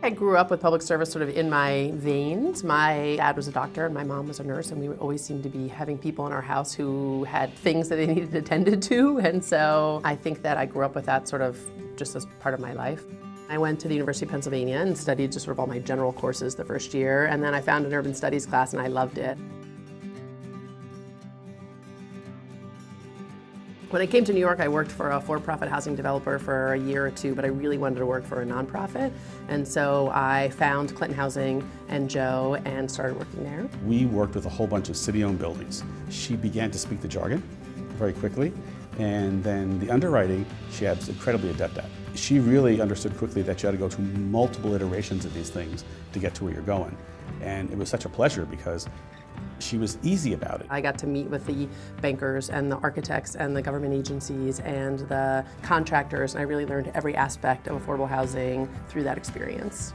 I grew up with public service sort of in my veins. My dad was a doctor and my mom was a nurse, and we always seemed to be having people in our house who had things that they needed attended to, and so I think that I grew up with that sort of just as part of my life. I went to the University of Pennsylvania and studied just sort of all my general courses the first year, and then I found an urban studies class and I loved it. When I came to New York, I worked for a for-profit housing developer for a year or two, but I really wanted to work for a nonprofit. And so I found Clinton Housing and Joe and started working there. We worked with a whole bunch of city-owned buildings. She began to speak the jargon very quickly, and then the underwriting she was incredibly adept at. She really understood quickly that you had to go through multiple iterations of these things to get to where you're going. And it was such a pleasure because she was easy about it. I got to meet with the bankers and the architects and the government agencies and the contractors, and I really learned every aspect of affordable housing through that experience.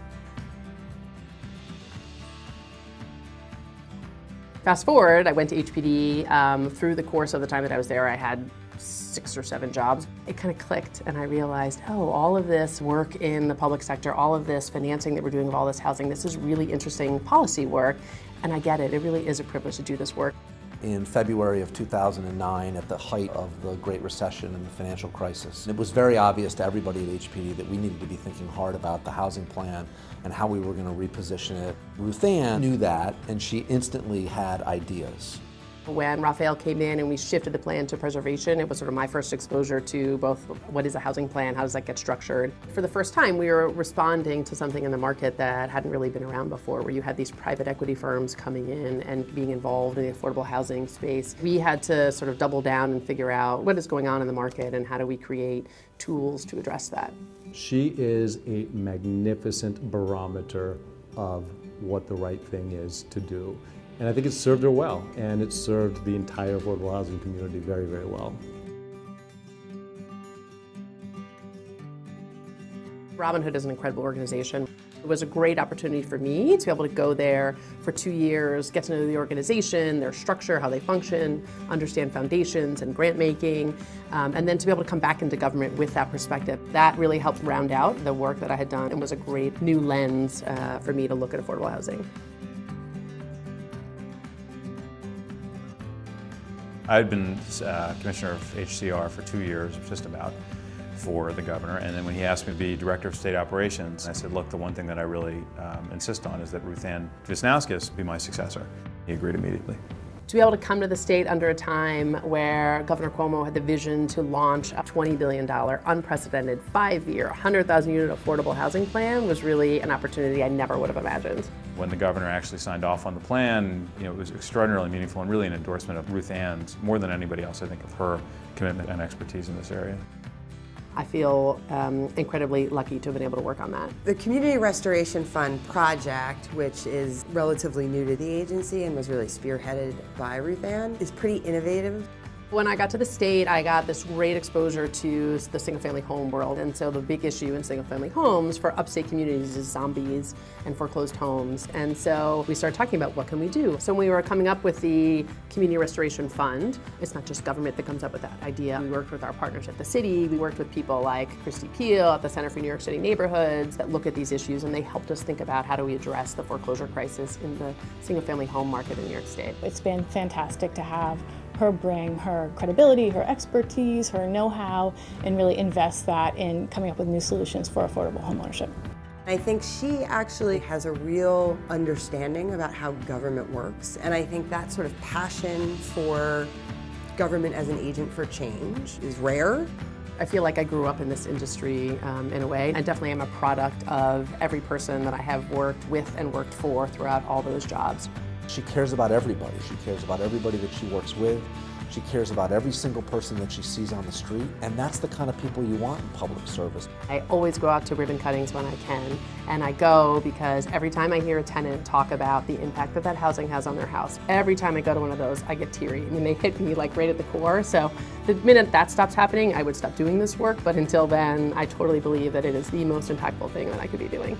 Fast forward, I went to HPD. Through the course of the time that I was there, I had 6 or 7 jobs. It kind of clicked and I realized, oh, all of this work in the public sector, all of this financing that we're doing of all this housing, this is really interesting policy work, and I get it. It really is a privilege to do this work. In February of 2009, at the height of the Great Recession and the financial crisis, it was very obvious to everybody at HPD that we needed to be thinking hard about the housing plan and how we were going to reposition it. RuthAnne knew that, and she instantly had ideas. When Raphael came in and we shifted the plan to preservation, it was sort of my first exposure to both what is a housing plan, how does that get structured. For the first time, we were responding to something in the market that hadn't really been around before, where you had these private equity firms coming in and being involved in the affordable housing space. We had to sort of double down and figure out what is going on in the market and how do we create tools to address that. She is a magnificent barometer of what the right thing is to do. And I think it's served her well, and it's served the entire affordable housing community very, very well. Robin Hood is an incredible organization. It was a great opportunity for me to be able to go there for 2 years, get to know the organization, their structure, how they function, understand foundations and grant making, and then to be able to come back into government with that perspective. That really helped round out the work that I had done and was a great new lens for me to look at affordable housing. I had been commissioner of HCR for 2 years, just about, for the governor, and then when he asked me to be director of state operations, I said, look, the one thing that I really insist on is that RuthAnne Visnauskas be my successor. He agreed immediately. To be able to come to the state under a time where Governor Cuomo had the vision to launch a $20 billion, unprecedented, 5-year, 100,000 unit affordable housing plan was really an opportunity I never would have imagined. When the governor actually signed off on the plan, it was extraordinarily meaningful and really an endorsement of RuthAnne's, more than anybody else, I think, of her commitment and expertise in this area. I feel incredibly lucky to have been able to work on that. The Community Restoration Fund project, which is relatively new to the agency and was really spearheaded by RuthAnne, is pretty innovative. When I got to the state, I got this great exposure to the single-family home world, and so the big issue in single-family homes for upstate communities is zombies and foreclosed homes, and so we started talking about what can we do. So when we were coming up with the Community Restoration Fund, it's not just government that comes up with that idea. We worked with our partners at the city, we worked with people like Christy Peel at the Center for New York City Neighborhoods that look at these issues, and they helped us think about how do we address the foreclosure crisis in the single-family home market in New York State. It's been fantastic to have her bring her credibility, her expertise, her know-how, and really invest that in coming up with new solutions for affordable homeownership. I think she actually has a real understanding about how government works, and I think that sort of passion for government as an agent for change is rare. I feel like I grew up in this industry in a way. I definitely am a product of every person that I have worked with and worked for throughout all those jobs. She cares about everybody. She cares about everybody that she works with. She cares about every single person that she sees on the street, and that's the kind of people you want in public service. I always go out to ribbon cuttings when I can, and I go because every time I hear a tenant talk about the impact that housing has on their house, every time I go to one of those, I get teary. I mean, they hit me like right at the core, so the minute that stops happening, I would stop doing this work, but until then, I totally believe that it is the most impactful thing that I could be doing.